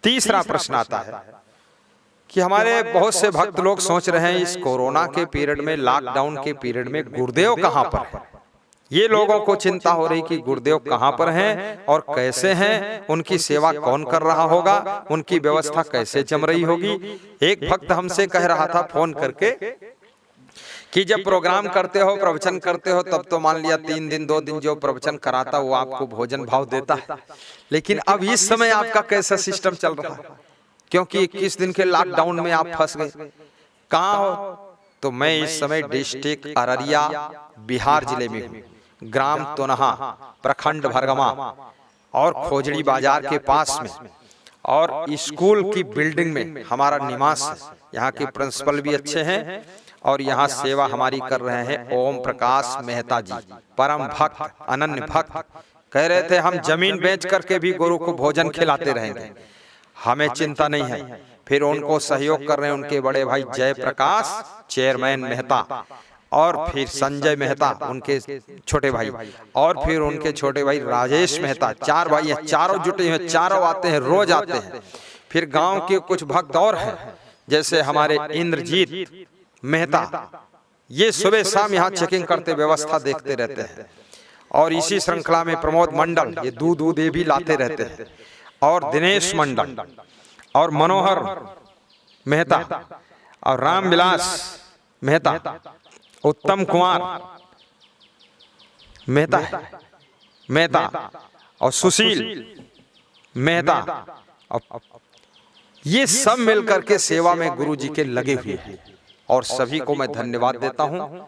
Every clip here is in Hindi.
तीसरा प्रश्न आता है कि हमारे बहुत से भक्त लोग सोच रहे हैं इस कोरोना के पीरियड में, लॉकडाउन के पीरियड में गुरुदेव कहां पर है। ये लोगों को चिंता हो रही कि गुरुदेव कहां पर हैं और कैसे हैं, उनकी सेवा कौन कर रहा होगा, उनकी व्यवस्था कैसे जम रही होगी। एक भक्त हमसे कह रहा था फोन करके कि जब प्रोग्राम करते हो, प्रवचन करते हो, तब तो मान लिया 3 दिन 2 दिन जो प्रवचन कराता वो आपको भोजन भाव देता है, लेकिन अब इस समय आपका कैसा सिस्टम चल रहा है, क्योंकि 21 दिन के लॉकडाउन में आप फंस गए। कहाँ हो? तो मैं इस समय डिस्ट्रिक्ट अररिया बिहार जिले में हूँ, ग्राम तोनहा, प्रखंड भरगमा और खोजड़ी बाजार के पास में, और स्कूल की बिल्डिंग में हमारा निवास है। यहाँ के प्रिंसिपल भी अच्छे हैं और यहाँ सेवा हमारी कर रहे हैं ओम प्रकाश मेहता जी, परम भक्त, अनन्य भक्त। कह रहे थे हम जमीन बेच करके भी गुरु को भोजन खिलाते रहेंगे, हमें चिंता नहीं है। फिर उनको सहयोग कर रहे हैं उनके बड़े भाई जय प्रकाश चेयरमैन मेहता, और फिर संजय मेहता उनके छोटे भाई, और फिर उनके छोटे भाई राजेश मेहता। 4 भाई हैं, चारों जुटे हैं, चारों आते हैं, रोज आते हैं। फिर गांव के कुछ भक्त और हैं, जैसे हमारे इंद्रजीत मेहता, ये सुबह शाम यहाँ चेकिंग करते, व्यवस्था देखते रहते हैं। और इसी श्रृंखला में प्रमोद मंडल, ये दूध ये भी लाते रहते हैं, और दिनेश मंडल और मनोहर मेहता और रामविलास मेहता, उत्तम कुमार मेहता और सुशील मेहता, ये सब मिलकर के सेवा में गुरु जी के लगे हुए हैं। और सभी को मैं धन्यवाद देता हूँ।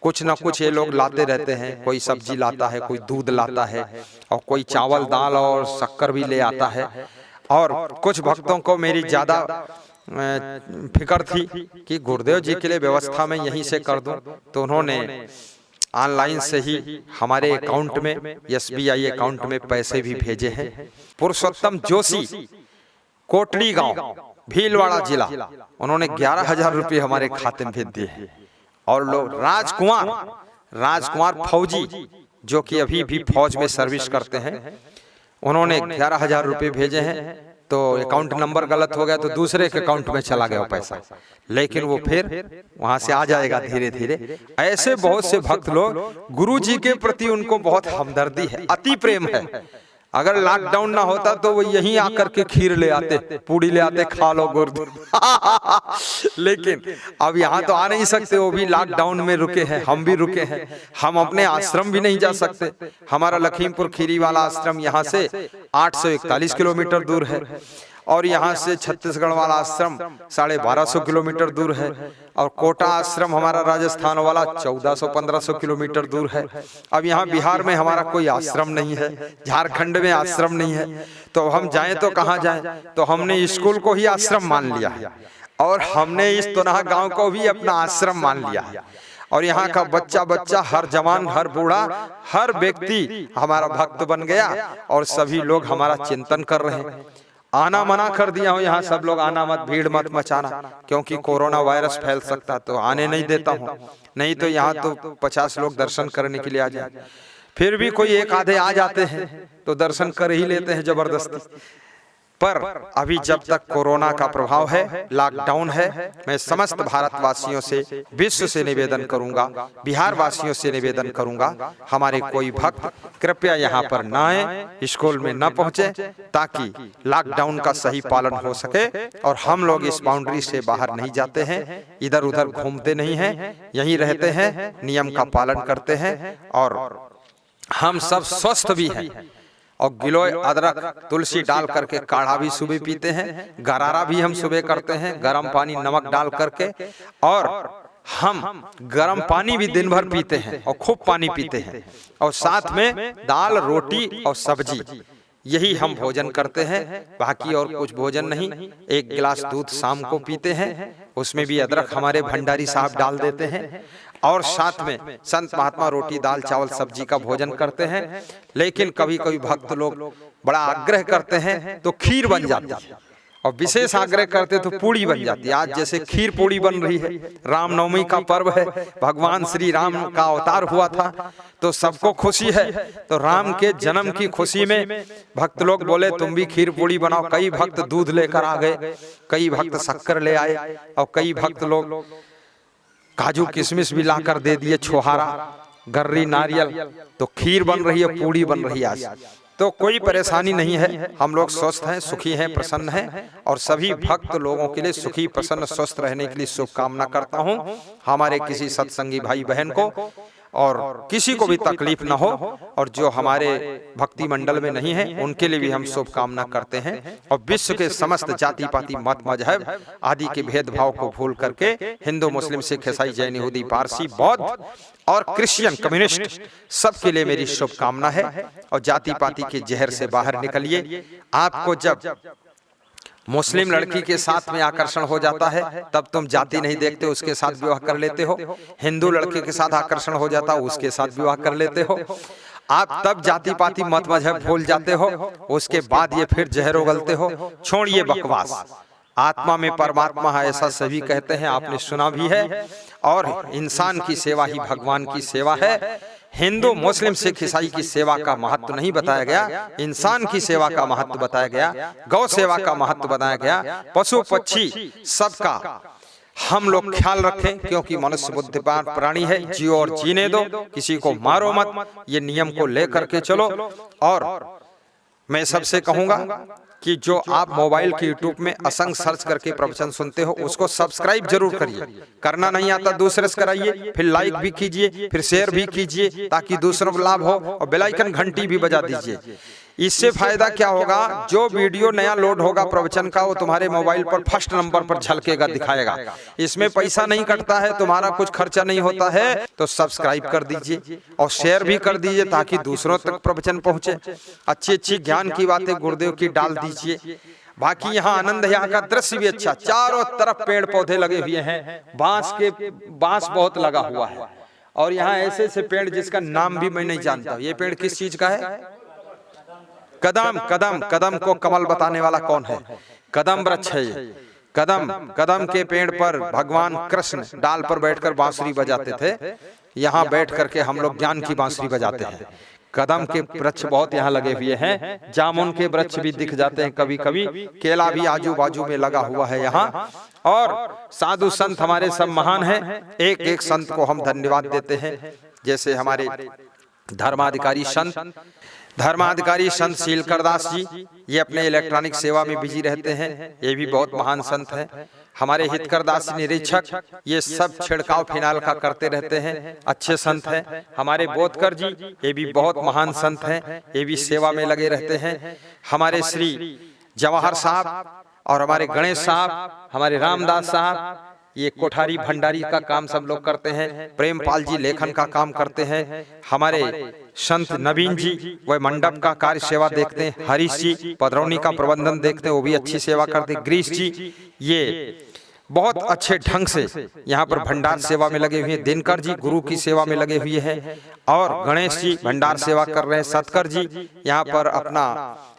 कुछ ना कुछ ये लोग लाते रहते हैं, कोई सब्जी लाता है, कोई दूध लाता है, और कोई चावल दाल और शक्कर भी ले आता है। और कुछ भक्तों को मेरी ज्यादा फिक्र थी कि गुरुदेव जी के लिए व्यवस्था में यहीं से कर दूं, तो उन्होंने ऑनलाइन से ही हमारे अकाउंट में, SBI अकाउंट में पैसे भी भेजे हैं। पुरुषोत्तम जोशी, कोटड़ी गांव, भीलवाड़ा जिला, उन्होंने 11,000 रुपये हमारे खाते में भेज दिए हैं। और लोग राजकुमार फौजी, जो कि अभी भी फौज में सर्विस करते हैं, उन्होंने 11,000 रुपये भेजे हैं। तो अकाउंट नंबर गलत हो गया तो दूसरे के अकाउंट में चला गया पैसा, लेकिन वो फिर वहां से आ जाएगा धीरे धीरे। ऐसे बहुत से भक्त लोग, गुरु जी के प्रति उनको बहुत हमदर्दी है, अति प्रेम है। अगर लॉकडाउन ना होता तो वो यहीं आकर के खीर ले आते, पूड़ी ले आते, खा लो गुरु। लेकिन अब यहाँ तो आ नहीं सकते, वो भी लॉकडाउन में रुके हैं, हम भी रुके हैं। हम अपने आश्रम भी नहीं जा सकते। हमारा लखीमपुर खीरी वाला आश्रम यहाँ से 841 किलोमीटर दूर है, और यहाँ से छत्तीसगढ़ वाला आश्रम 1250 किलोमीटर दूर है, और कोटा आश्रम हमारा राजस्थान वाला 1400-1500 किलोमीटर दूर है। अब यहाँ बिहार में हमारा कोई आश्रम नहीं है, झारखंड में आश्रम नहीं है, तो हम जाएं तो कहाँ जाएं। तो हमने स्कूल को ही आश्रम मान लिया है, और हमने इस तोनहा गांव को भी अपना आश्रम मान लिया है। और यहाँ का बच्चा, हर जवान, हर बूढ़ा, हर व्यक्ति हमारा भक्त बन गया, और सभी लोग हमारा चिंतन कर रहे हैं। आना मना कर दिया हूँ, यहाँ सब लोग आना मत, भीड़ मत मचाना, क्योंकि कोरोना वायरस फैल सकता, तो आने नहीं देता हूँ। नहीं तो यहाँ तो 50 लोग दर्शन करने के लिए आ जाए। फिर भी कोई एक आधे आ जाते हैं तो दर्शन कर ही लेते हैं जबरदस्ती। पर अभी जब तक कोरोना का प्रभाव है, लॉकडाउन है, मैं समस्त भारतवासियों से, विश्व से निवेदन करूंगा, बिहार वासियों से निवेदन करूंगा, हमारे कोई भक्त कृपया यहाँ पर न आए, स्कूल में न पहुंचे, ताकि लॉकडाउन का सही पालन हो सके। और हम लोग इस बाउंड्री से बाहर नहीं जाते हैं, इधर उधर घूमते नहीं हैं, यहीं रहते हैं, नियम का पालन करते हैं, और हम सब स्वस्थ भी हैं। और गिलोय, अदरक, तुलसी डाल करके काढ़ा भी सुबह पीते हैं, गरारा भी हम सुबह करते हैं, गर्म पानी नमक डाल करके, और हम गर्म पानी भी दिन भर पीते हैं, और खूब पानी पीते हैं, और साथ में दाल, रोटी और सब्जी, यही हम भोजन करते हैं। बाकी और कुछ भोजन नहीं। 1 गिलास दूध शाम को पीते हैं, उसमें भी अदरक हमारे भंडारी साहब डाल देते हैं, और साथ में संत महात्मा रोटी दाल चावल सब्जी का भोजन करते हैं। लेकिन कभी कभी भक्त लोग बड़ा आग्रह करते हैं तो खीर बन जाती है, और विशेष आग्रह करते तो पूड़ी बन जाती है। आज जैसे खीर पूड़ी बन रही है, रामनवमी का पर्व है, भगवान श्री राम का अवतार हुआ था तो सबको खुशी है। तो राम के जन्म की खुशी में भक्त लोग बोले तुम भी खीर पूड़ी बनाओ। कई भक्त दूध लेकर आ गए, कई भक्त शक्कर ले आए और कई भक्त लोग काजू किशमिश भी लाकर दे दिए, छोहारा, गर्री, नारियल। तो खीर बन रही है, पूड़ी बन रही है आज। तो कोई परेशानी नहीं है, हम लोग स्वस्थ हैं, सुखी हैं, प्रसन्न हैं और सभी भक्त लोगों के लिए सुखी, प्रसन्न, स्वस्थ रहने के लिए शुभकामना करता हूं। हमारे किसी सत्संगी भाई बहन को और किसी को भी तकलीफ ना हो, और जो हमारे भक्ति मंडल में नहीं है उनके लिए भी हम शुभकामना करते हैं। और विश्व के समस्त जाति पाति मत मजहब आदि के भेदभाव को भूल करके हिंदू, मुस्लिम, सिख, ईसाई, जैन, यहूदी, पारसी, बौद्ध और क्रिश्चियन, कम्युनिस्ट सबके लिए मेरी शुभकामना है। और जाति पाति के जहर से बाहर निकलिए। आपको जब मुस्लिम लड़की के साथ में आकर्षण हो जाता है तब तुम जाति नहीं देखते, उसके साथ विवाह कर लेते हो। हिंदू लड़के के साथ आकर्षण हो जाता है, उसके साथ विवाह कर लेते हो। आप तब जाति पाति मत मजहब भूल जाते हो, उसके बाद ये फिर जहर उगलते हो। छोड़िए बकवास, आत्मा में परमात्मा है ऐसा सभी कहते हैं, आपने सुना भी है। और इंसान की सेवा ही भगवान की सेवा है। हिंदू, मुस्लिम, सिख, ईसाई की सेवा का महत्व नहीं बताया गया, इंसान की सेवा का महत्व बताया गया, गौ सेवा का महत्व बताया गया। पशु पक्षी सबका हम लोग ख्याल रखें, क्योंकि मनुष्य बुद्धिमान प्राणी है। जियो और जीने दो, किसी को मारो मत, ये नियम को लेकर के चलो। और मैं सबसे कहूंगा कि जो आप मोबाइल के यूट्यूब में असंग सर्च करके प्रवचन सुनते हो उसको सब्सक्राइब जरूर करिए। करना नहीं आता दूसरे से कराइए, फिर लाइक भी कीजिए, फिर शेयर भी कीजिए ताकि दूसरों को लाभ हो। और बेल आइकन घंटी भी बजा दीजिए। इससे फायदा क्या होगा, जो वीडियो नया लोड होगा प्रवचन का वो तुम्हारे मोबाइल पर फर्स्ट नंबर पर झलकेगा, दिखाएगा। इसमें पैसा नहीं कटता है, तुम्हारा कुछ खर्चा नहीं होता है। तो सब्सक्राइब कर दीजिए और शेयर भी कर दीजिए ताकि दूसरों तक प्रवचन पहुंचे। अच्छी अच्छी ज्ञान की बातें गुरुदेव की डाल दीजिए। बाकी यहाँ आनंद है, यहाँ का दृश्य भी अच्छा, चारों तरफ पेड़ पौधे लगे हुए हैं, बांस बहुत लगा हुआ है। और यहाँ ऐसे ऐसे पेड़ जिसका नाम भी मैं नहीं जानता। ये पेड़ किस चीज का है? कदम। कदम, कदम को कमल बताने वाला कौन है? कदम वृक्ष है ये। कदम के पेड़ पर भगवान कृष्ण डाल पर बैठकर बांसुरी बजाते थे। यहाँ बैठ करके हम लोग ज्ञान की बांसुरी बजाते हैं। कदम के वृक्ष बहुत यहाँ लगे हुए हैं। जामुन के वृक्ष भी दिख जाते हैं कभी कभी, केला भी आजू बाजू में लगा हुआ है यहाँ। और साधु संत हमारे सब महान हैं। एक एक संत को हम धन्यवाद देते हैं। जैसे हमारे धर्माधिकारी संत शीलकरदास जी, ये अपने इलेक्ट्रॉनिक सेवा में बिजी रहते हैं, ये भी बहुत महान संत हैं। हमारे हितकरदास निरीक्षक, ये सब छिड़काव फिनाल का करते रहते हैं, अच्छे संत हैं। हमारे बोधकर जी, ये भी बहुत महान संत हैं, ये भी सेवा में लगे रहते हैं। हमारे श्री जवाहर साहब और हमारे गणेश साहब, हमारे रामदास साहब, ये कोठारी भंडारी का काम सब लोग करते हैं। प्रेमपाल जी लेखन का काम करते हैं। हमारे संत नवीन जी वह मंडप का कार्य सेवा देखते हैं। हरीश जी पधरौनी का प्रबंधन देखते हैं, वो भी अच्छी सेवा करते हैं। गिरीश जी ये बहुत अच्छे ढंग से यहाँ पर भंडार सेवा में लगे हुए हैं। दिनकर जी गुरु की सेवा में लगे हुए हैं। और गणेश जी भंडार सेवा कर रहे हैं। सतकर जी यहाँ पर अपना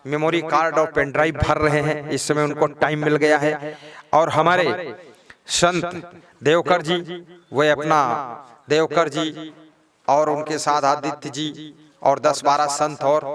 मेमोरी कार्ड और पेन ड्राइव भर रहे हैं, इस समय उनको टाइम मिल गया है। और हमारे संत देवकर जी, वह अपना देवकर जी और उनके साथ आदित्य जी और 10-12 संत और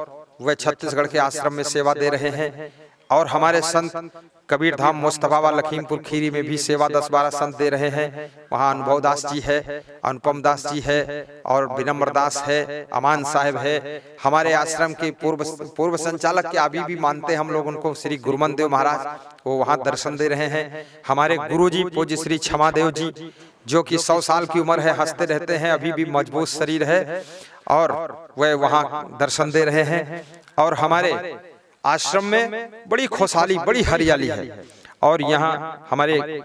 वह छत्तीसगढ़ के आश्रम में सेवा दे रहे हैं। और हमारे संत कबीर धाम मुस्तफा लखीमपुर खीरी में भी सेवा 10-12 संत दे रहे हैं। वहाँ अनुभव दास जी है, अनुपम दास जी है और विनम्र दास है, अमान साहब है। हमारे आश्रम के पूर्व संचालक के अभी भी मानते हैं हम लोग उनको, श्री गुरुमन देव महाराज, वो वहाँ दर्शन दे रहे हैं। हमारे गुरु जी पूज्य श्री क्षमादेव जी, जो कि 100 साल की उम्र है, हंसते रहते हैं, अभी भी मजबूत शरीर है और वह वहाँ दर्शन दे रहे हैं। और हमारे आश्रम में बड़ी खुशहाली, बड़ी हरियाली है। और यहाँ हमारे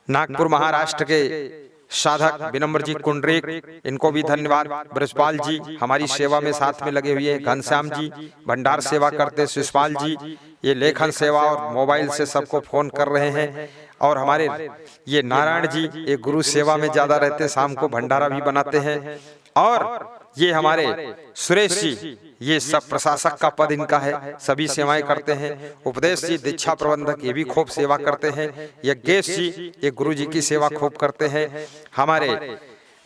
नागपुर महाराष्ट्र के साधक विनम्र जी कुंडरेक, इनको भी धन्यवाद। ब्रजपाल जी हमारी सेवा में साथ में लगे हुए हैं। घनश्याम जी भंडार सेवा करते। शिषपाल जी ये लेखन सेवा और मोबाइल से सबको फोन कर रहे हैं। और हमारे ये नारायण जी ये गुरु सेवा में ज्यादा रहते, शाम को भंडारा भी बनाते हैं। और ये हमारे सुरेश जी, ये सब प्रशासक का पद इनका है, सभी सेवाएं करते हैं। उपदेश जी दीक्षा प्रबंधक, ये भी खूब सेवा करते हैं। यज्ञेश जी ये गुरु जी की सेवा खूब करते हैं। हमारे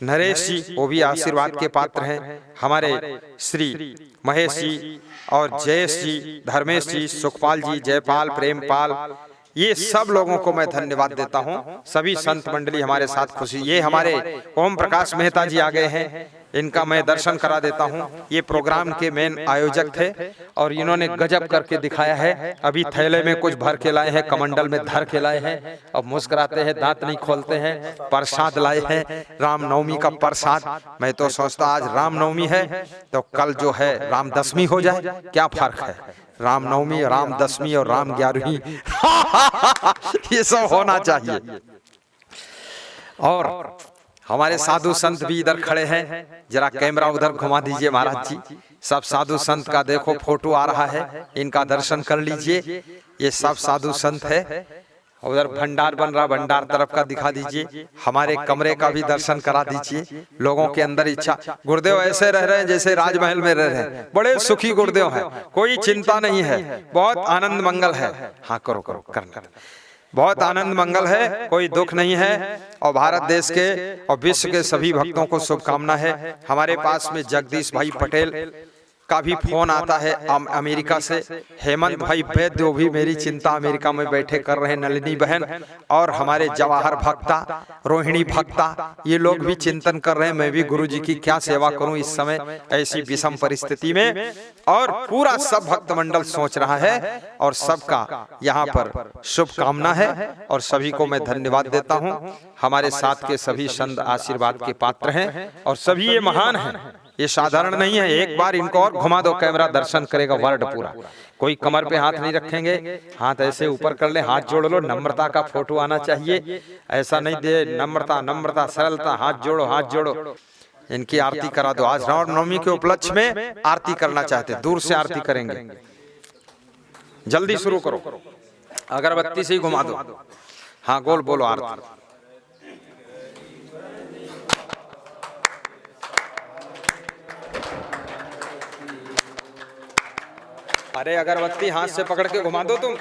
नरेश जी वो भी आशीर्वाद के पात्र हैं। हमारे श्री महेश जी और जयेश जी, धर्मेश जी, सुखपाल जी, जयपाल, प्रेमपाल, ये सब लोगों को मैं धन्यवाद देता हूँ। सभी संत मंडली हमारे साथ खुशी। ये हमारे ओम प्रकाश मेहता जी आ गए हैं, इनका मैं दर्शन करा देता हूँ। ये प्रोग्राम के मेन आयोजक थे और इन्होंने गजब करके दिखाया है। अभी थैले में कुछ भर के लाए हैं, कमंडल में धर के लाए हैं, अब मुस्कुराते हैं, दांत नहीं खोलते हैं। प्रसाद लाए हैं, रामनवमी का प्रसाद। मैं तो सोचता आज रामनवमी है तो कल जो है राम दशमी हो जाए, क्या फर्क है? रामनवमी, राम दशमी और राम 11वीं ये सब होना चाहिए। और हमारे साधु संत भी इधर खड़े हैं, जरा कैमरा उधर घुमा दीजिए महाराज जी। सब साधु संत का देखो फोटो आ रहा है, इनका दर्शन कर लीजिए। ये सब साधु संत है। उधर भंडार बन रहा, भंडार तरफ का दिखा दीजिए। हमारे कमरे का भी दर्शन करा दीजिए। लोगों के अंदर इच्छा, गुरुदेव ऐसे रह रहे हैं जैसे राजमहल में रह रहे हैं, बड़े सुखी गुरुदेव हैं, कोई चिंता नहीं है, बहुत आनंद मंगल है। हाँ करो करो कर, बहुत आनंद मंगल है, कोई दुख नहीं है। और भारत देश के और विश्व के सभी भक्तों को शुभकामना है। हमारे पास में जगदीश भाई पटेल का भी फोन आता है अमेरिका से। हेमंत भाई वैद्य भी मेरी चिंता अमेरिका में बैठे कर रहे हैं, नलिनी बहन और हमारे जवाहर भक्ता, रोहिणी भक्ता, ये लोग भी चिंतन कर रहे हैं मैं भी गुरु जी की क्या सेवा करूं इस समय ऐसी विषम परिस्थिति में। और पूरा सब भक्त मंडल सोच रहा है और सबका यहाँ पर शुभकामना है और सभी को मैं धन्यवाद देता हूँ। हमारे साथ के सभी संत आशीर्वाद के पात्र हैं और सभी ये महान हैं, ये साधारण नहीं है। एक बार इनको और घुमा दो, कैमरा दर्शन करेगा वर्ल्ड पूरा। कोई कमर पे हाथ नहीं रखेंगे, हाथ ऐसे ऊपर कर ले, हाथ जोड़ लो। नम्रता का फोटो आना चाहिए, ऐसा नहीं दे, नम्रता नम्रता सरलता, हाथ जोड़ो हाथ जोड़ो। इनकी आरती करा दो। आज रामनवमी के उपलक्ष्य में आरती करना चाहते, दूर से आरती करेंगे, जल्दी शुरू करो। अगरबत्ती से ही घुमा दो। हाँ गोल बोलो आरती। अरे अगरबत्ती हाथ से पकड़ के घुमा दो तुम।